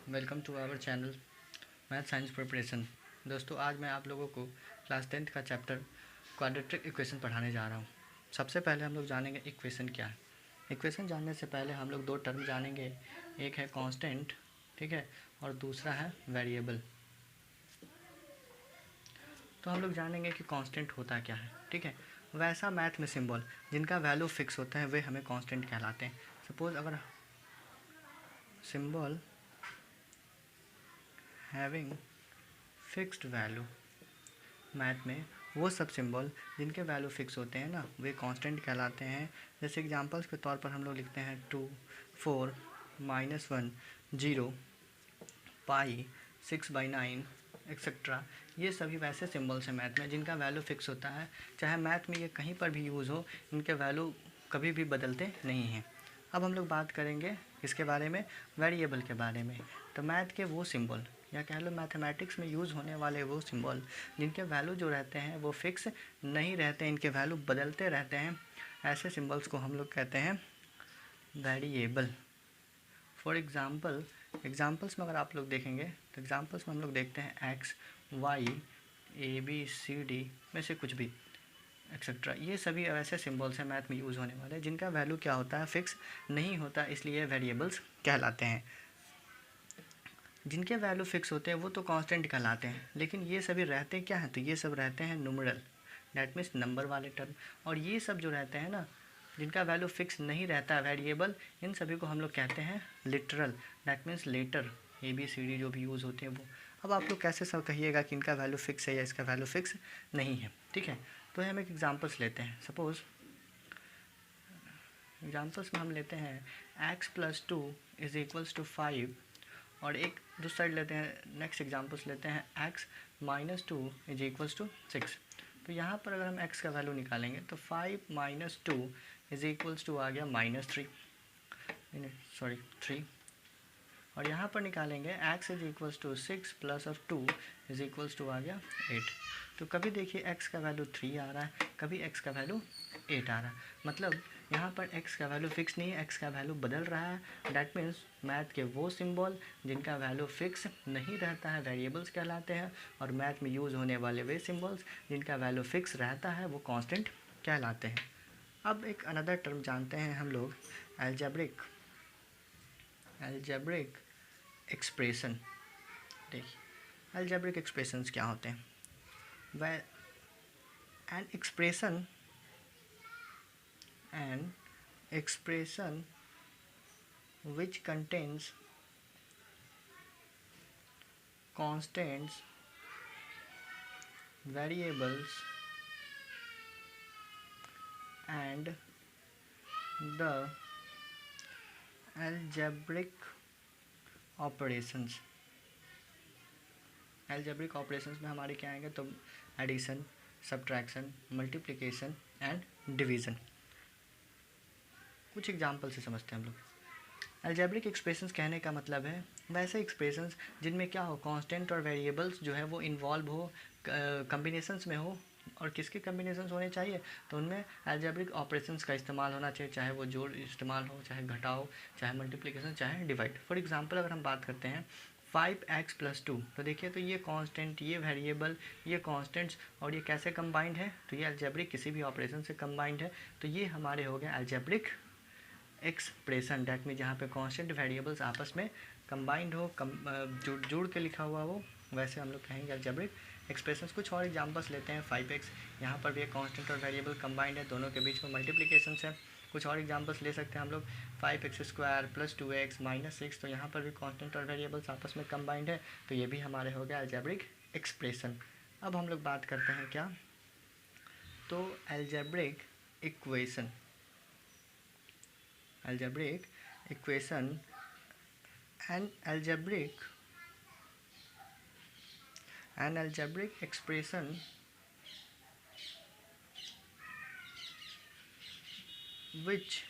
Welcome to our channel math science preparation. दोस्तों, आज मैं आप लोगों को क्लास 10th का चैप्टर क्वाड्रेटिक इक्वेशन पढ़ाने जा रहा हूँ। सबसे पहले हम लोग जानेंगे इक्वेशन क्या है। इक्वेशन जानने से पहले हम लोग दो टर्म जानेंगे, एक है कांस्टेंट, ठीक है, और दूसरा है वेरिएबल। तो हम लोग जानेंगे कि कांस्टेंट होता क्या है, ठीक है। वैसा मैथ में सिंबल जिनका वैल्यू फिक्स होता है वे हमें कांस्टेंट कहलाते हैं। सपोज अगर symbol having fixed value, math में वो सब सिंबल जिनके वैल्यू फिक्स होते हैं ना, वे कांस्टेंट कहलाते हैं। जैसे एग्जांपल्स के तौर पर हम लोग लिखते हैं 2, 4, -1, 0, पाई, 6/9 एक्सेट्रा। ये सभी वैसे सिंबल्स हैं मैथ में जिनका वैल्यू फिक्स होता है। चाहे मैथ में ये कहीं पर भी यूज़ हो, इनके वैल्यू कभी भी बदलते नहीं हैं। अब हम लोग बात करेंगे किसके बारे में, वेरिएबल के बारे में। तो मैथ के वो सिंबल या कह लो मैथमेटिक्स में यूज़ होने वाले वो सिंबल जिनके वैल्यू जो रहते हैं वो फिक्स नहीं रहते, इनके वैल्यू बदलते रहते हैं, ऐसे सिंबल्स को हम लोग कहते हैं वेरिएबल। फॉर एग्जाम्पल्स में अगर आप लोग देखेंगे तो एग्जाम्पल्स में हम लोग देखते हैं x, y, a b c d में से कुछ भी एक्सेट्रा। ये सभी ऐसे सिंबल्स हैं मैथ में यूज़ होने वाले जिनका वैल्यू क्या होता है, फिक्स नहीं होता, इसलिए वेरिएबल्स कहलाते हैं। जिनके वैल्यू फिक्स होते हैं वो तो कांस्टेंट कहलाते हैं, लेकिन ये सभी रहते क्या हैं, तो ये सब रहते हैं न्यूमरल, डैट मीन्स नंबर वाले टर्म। और ये सब जो रहते हैं ना, जिनका वैल्यू फिक्स नहीं रहता वेरिएबल, इन सभी को हम लोग कहते हैं literal, that means letter, a b c d जो भी यूज़ होते हैं वो। अब आप लोग कैसे सब कहिएगा कि इनका वैल्यू फिक्स है या इसका वैल्यू फिक्स नहीं है, ठीक है। तो हम एक एग्जाम्पल्स लेते हैं। सपोज़ एग्जाम्पल्स में हम लेते हैं x+2 = 5, और एक दूसरा साइड लेते हैं, नेक्स्ट एग्जाम्पल्स लेते हैं x - 2 = 6। तो यहाँ पर अगर हम x का वैल्यू निकालेंगे तो 5 - 2 आ गया -3, सॉरी 3। और यहाँ पर निकालेंगे x = 6 + 2 आ गया 8। तो कभी देखिए x का वैल्यू 3 आ रहा है, कभी x का वैल्यू 8 आ रहा है। मतलब यहाँ पर x का वैल्यू फिक्स नहीं है, x का वैल्यू बदल रहा है। डैट मीन्स मैथ के वो सिंबल जिनका वैल्यू फिक्स नहीं रहता है वेरिएबल्स कहलाते हैं, और मैथ में यूज़ होने वाले वे सिंबल्स जिनका वैल्यू फिक्स रहता है वो कांस्टेंट कहलाते हैं। अब एक अनदर टर्म जानते हैं हम लोग, एल्जेब्रिक एक्सप्रेशन। देखिए एल्जेब्रिक एक्सप्रेशंस क्या होते हैं। वह an expression which contains constants, variables and the algebraic operations। Algebraic operations में हमारे क्या आएंगे, तो addition, subtraction, multiplication and division. कुछ एग्जाम्पल से समझते हैं हम लोग। एल्जेब्रिक एक्सप्रेशंस कहने का मतलब है वैसे एक्सप्रेशंस जिनमें क्या हो, कांस्टेंट और वेरिएबल्स जो है वो इन्वॉल्व हो, कम्बिनेशंस में हो। और किसके कम्बिनेशंस होने चाहिए, तो उनमें एल्जेब्रिक ऑपरेशंस का इस्तेमाल होना चाहिए, चाहे वो जोड़ इस्तेमाल हो, चाहे घटाओ, चाहे मल्टीप्लिकेशन, चाहे डिवाइड। फॉर एग्जांपल अगर हम बात करते हैं 5x + 2, तो देखिए तो ये कांस्टेंट, ये वेरिएबल, ये कांस्टेंट्स, और ये कैसे कंबाइंड है, तो ये एल्जेब्रिक किसी भी ऑपरेशन से कंबाइंड है। तो ये हमारे हो गया एल्जेब्रिक एक्सप्रेशन, डैट में जहाँ पे कांस्टेंट वेरिएबल्स आपस में कंबाइंड हो, जुड़ के लिखा हुआ हो, वैसे हम लोग कहेंगे एल्जेब्रिक एक्सप्रेशंस। कुछ और एग्जांपल्स लेते हैं। 5x, यहाँ पर भी एक कांस्टेंट और वेरिएबल कंबाइंड है, दोनों के बीच में मल्टीप्लिकेशंस है। कुछ और एग्जांपल्स ले सकते हैं हम लोग, 5x² + 2x - 6, तो यहाँ पर भी कांस्टेंट और वेरिएबल्स आपस में कंबाइंड है, तो ये भी हमारे हो गया एल्जेब्रिक एक्सप्रेशन। अब हम लोग बात करते हैं क्या, तो algebraic equation and algebraic expression which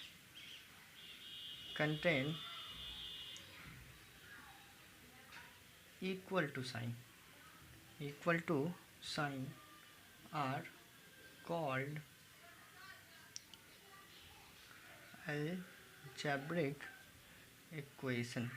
contain equal to sign are called algebraic equation।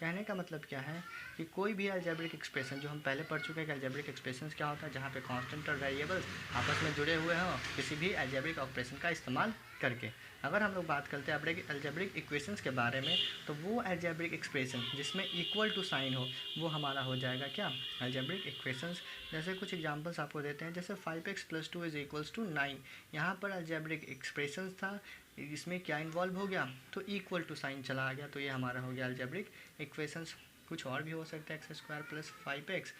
कहने का मतलब क्या है कि कोई भी अलजेब्रिक एक्सप्रेशन, जो हम पहले पढ़ चुके हैं कि अलजेब्रिक एक्सप्रेशन क्या होता है, जहाँ पे कांस्टेंट और वेरिएबल आपस में जुड़े हुए हों किसी भी अलजेब्रिक ऑपरेशन का इस्तेमाल करके। अगर हम लोग बात करते हैं अलजेब्रिक इक्वेशंस के बारे में, तो वो अलजेब्रिक एक्सप्रेशन जिसमें इक्वल टू साइन हो वो हमारा हो जाएगा क्या, अलजेब्रिक इक्वेशंस। जैसे कुछ एग्जांपल्स आपको देते हैं, जैसे 5x + 2 = 9। यहाँ पर अलजेब्रिक एक्सप्रेशन था, इसमें क्या इन्वॉल्व हो गया, तो इक्वल टू साइन चला आ गया, तो ये हमारा हो गया अलजेब्रिक इक्वेशंस। कुछ और भी हो सकता है, x² + 5x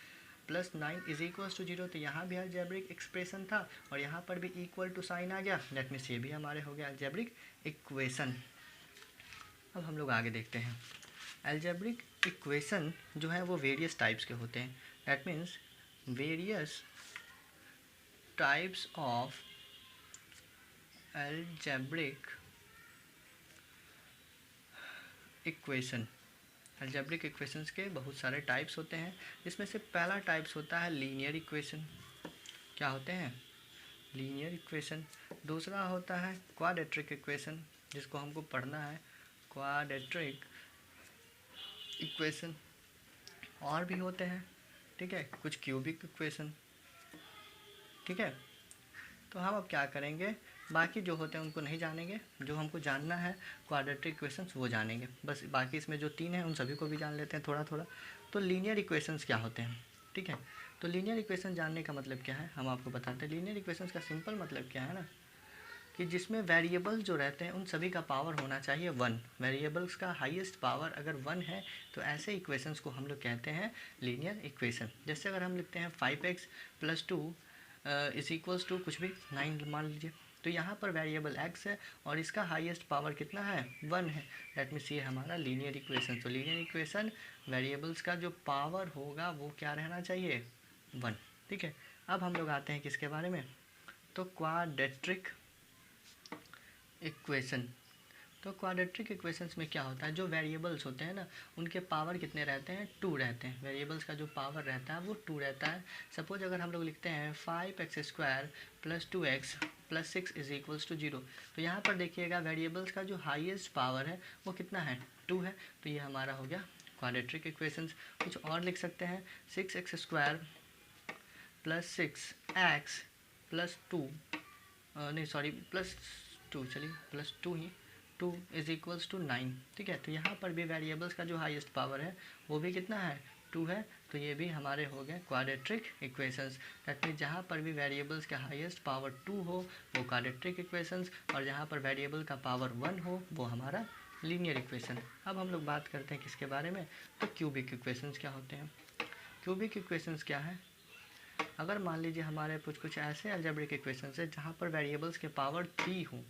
+ 9 = 0, तो यहाँ भी अलजेब्रिक एक्सप्रेशन था और यहाँ पर भी इक्वल टू साइन आ गया, दैट मीन्स ये भी हमारे हो गया अलजेब्रिक इक्वेशन। अब हम लोग आगे देखते हैं। अलजेब्रिक इक्वेशन जो है वो वेरियस टाइप्स के होते हैं, that means various types of algebraic equation. Algebraic equations के बहुत सारे टाइप्स होते हैं, जिसमें से पहला टाइप्स होता है लीनियर इक्वेशन। क्या होते हैं, लीनियर इक्वेशन। दूसरा होता है क्वाड्रेटिक इक्वेशन, जिसको हमको पढ़ना है, क्वाड्रेटिक इक्वेशन। और भी होते हैं, ठीक है, कुछ क्यूबिक इक्वेशन, ठीक है। तो हम अब क्या करेंगे, बाकी जो होते हैं उनको नहीं जानेंगे, जो हमको जानना है क्वाड्रेटिक इक्वेशंस वो जानेंगे बस। बाकी इसमें जो 3 हैं उन सभी को भी जान लेते हैं थोड़ा थोड़ा। तो लीनियर इक्वेशंस क्या होते हैं, ठीक है। तो लीनियर इक्वेशन जानने का मतलब क्या है, हम आपको बताते हैं। लीनियर इक्वेशंस का सिंपल मतलब क्या है ना, कि जिसमें वेरिएबल्स जो रहते हैं उन सभी का पावर होना चाहिए 1। वेरिएबल्स का हाईएस्ट पावर अगर 1 है तो ऐसे इक्वेशंस को हम लोग कहते हैं लीनियर इक्वेशन। जैसे अगर हम लिखते हैं 5x + 2 = कुछ भी 9 मान लीजिए, तो यहाँ पर वेरिएबल x है और इसका हाईएस्ट पावर कितना है, 1 है, दैट मीन्स ये हमारा लीनियर इक्वेशन। तो लीनियर इक्वेशन वेरिएबल्स का जो पावर होगा वो क्या रहना चाहिए, 1, ठीक है। अब हम लोग आते हैं किसके बारे में, तो क्वाड्रेटिक इक्वेशन। तो क्वाड्रेटिक इक्वेशंस में क्या होता है, जो वेरिएबल्स होते हैं ना उनके पावर कितने रहते हैं, 2 रहते हैं। वेरिएबल्स का जो पावर रहता है वो 2 रहता है। सपोज अगर हम लोग लिखते हैं 5x² + 2x + 6 = 0, तो यहाँ पर देखिएगा वेरिएबल्स का जो हाईएस्ट पावर है वो कितना है, 2 है, तो ये हमारा हो गया क्वाड्रेटिक इक्वेशंस। कुछ और लिख सकते हैं, 6x² + 6x + 2 नहीं सॉरी +2, चलिए +2 ही, 2 = 9, ठीक है। तो यहाँ पर भी वेरिएबल्स का जो हाईएस्ट पावर है वो भी कितना है, 2 है, तो ये भी हमारे हो गए क्वाड्रेटिक इक्वेशंस। दैट मीन्स जहाँ पर भी वेरिएबल्स का हाईएस्ट पावर 2 हो वो क्वाड्रेटिक इक्वेशंस, और जहाँ पर वेरिएबल का पावर 1 हो वो हमारा लीनियर इक्वेशन। अब हम लोग बात करते हैं किसके बारे में, तो क्यूबिक इक्वेशंस क्या होते हैं। क्यूबिक इक्वेशंस क्या है, अगर मान लीजिए हमारे कुछ ऐसे अलजेब्रिक इक्वेशंस है जहाँ पर वेरिएबल्स के पावर 3 हो,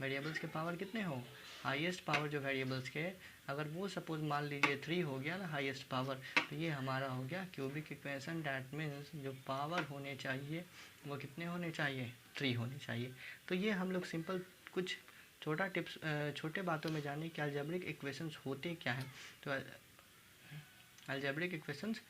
वेरिएबल्स के पावर कितने हो, हाईएस्ट पावर जो वेरिएबल्स के, अगर वो सपोज मान लीजिए 3 हो गया ना हाईएस्ट पावर, तो ये हमारा हो गया क्यूबिक इक्वेशन। डैट मीन्स जो पावर होने चाहिए वो कितने होने चाहिए, 3 होने चाहिए। तो ये हम लोग सिंपल कुछ छोटा टिप्स, छोटे बातों में जाने कि अलजेब्रिक इक्वेशंस होते क्या हैं। तो अलजेब्रिक इक्वेशंस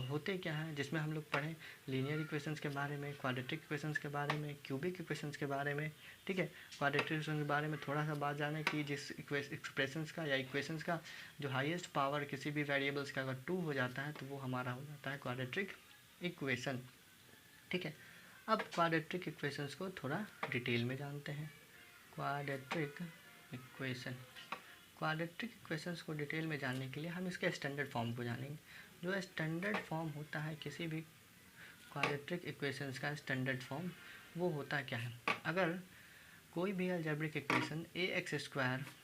होते क्या हैं, जिसमें हम लोग पढ़ें लीनियर इक्वेशंस के बारे में, क्वाड्रेटिक इक्वेशंस के बारे में, क्यूबिक इक्वेशंस के बारे में, ठीक है। क्वाड्रेटिक इक्वेशंस के बारे में थोड़ा सा बात जाने कि जिस एक्सप्रेशंस का या इक्वेशंस का जो हाईएस्ट पावर किसी भी वेरिएबल्स का अगर 2 हो जाता है तो वो हमारा हो जाता है क्वाड्रेटिक इक्वेशन, ठीक है। अब क्वाड्रेटिक इक्वेशंस को थोड़ा डिटेल में जानते हैं। क्वाड्रेटिक इक्वेशन, क्वाड्रेटिक इक्वेशंस को डिटेल में जानने के लिए हम इसके स्टैंडर्ड फॉर्म को जानेंगे। जो स्टैंडर्ड फॉर्म होता है किसी भी क्वाड्रेटिक इक्वेशंस का स्टैंडर्ड फॉर्म, वो होता क्या है, अगर कोई भी algebraic equation ax²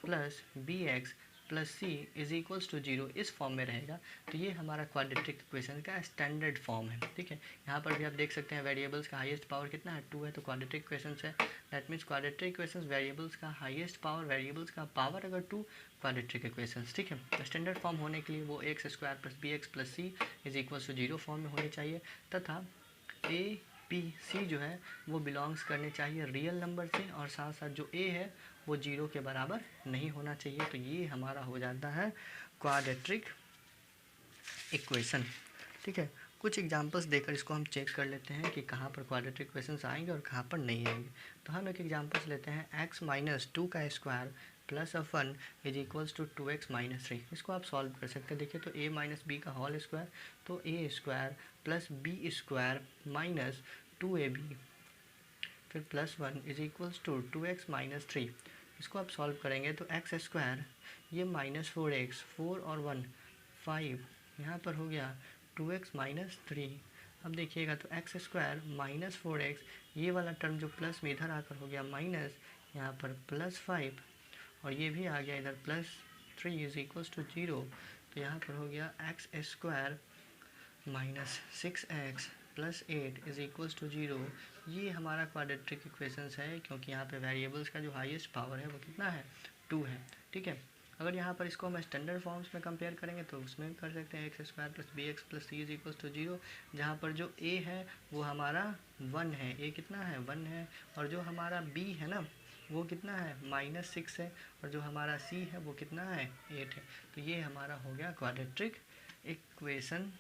+ bx + c = 0 इस फॉर्म में रहेगा तो ये हमारा क्वाड्रेटिक इक्वेशन का स्टैंडर्ड फॉर्म है, ठीक है। यहाँ पर भी आप देख सकते हैं वेरिएबल्स का हाईएस्ट पावर कितना है, 2 है, तो क्वाड्रेटिक इक्वेशन है। That means quadratic equation variables का हाईएस्ट पावर, वेरिएबल्स का पावर अगर 2, क्वाड्रेटिक इक्वेशन, ठीक है। तो स्टैंडर्ड फॉर्म होने के लिए वो ax² + bx + c = 0 फॉर्म में होनी चाहिए, तथा ABC जो है वो बिलोंग्स करने चाहिए रियल नंबर से, और साथ साथ जो A है वो 0 के बराबर नहीं होना चाहिए। तो ये हमारा हो जाता है क्वाड्रेटिक इक्वेशन, ठीक है। कुछ एग्जांपल्स देकर इसको हम चेक कर लेते हैं कि कहाँ पर क्वाड्रेटिक इक्वेशंस आएंगे और कहाँ पर नहीं आएंगे। तो हम एक एग्जांपल्स लेते हैं, x - 2 का square plus of 1 is equals to 2x minus 3। इसको आप सॉल्व कर सकते हैं। देखिए तो a माइनस बी का होल स्क्वायर, तो a square plus b square minus 2ab, फिर plus 1 is equals to 2x minus 3। इसको आप सॉल्व करेंगे तो एक्स स्क्वायर, ये माइनस 4x, 4 और 1 5, यहाँ पर हो गया 2x माइनस 3। अब देखिएगा तो एक्स स्क्वायर माइनस 4x, ये वाला टर्म जो प्लस में इधर आकर हो गया माइनस, यहाँ पर प्लस 5, और ये भी आ गया इधर प्लस 3 इज इक्वल्स टू 0। तो यहाँ पर हो गया x square minus 6x plus 8 is equals to 0। ये हमारा क्वाड्रेटिक इक्वेशंस है, क्योंकि यहाँ पे वेरिएबल्स का जो हाईएस्ट पावर है वो कितना है, 2 है। ठीक है, अगर यहाँ पर इसको हम स्टैंडर्ड फॉर्म्स में कंपेयर करेंगे तो उसमें भी कर सकते हैं, x square plus b x plus c is equals to 0, जहाँ पर जो a है वो हमारा 1 है, a कितना है 1 है, और जो हमारा b है ना वो कितना है -6 है, और जो हमारा c है वो कितना है 8 है। तो ये हमारा हो गया क्वाड्रेटिक इक्वेशन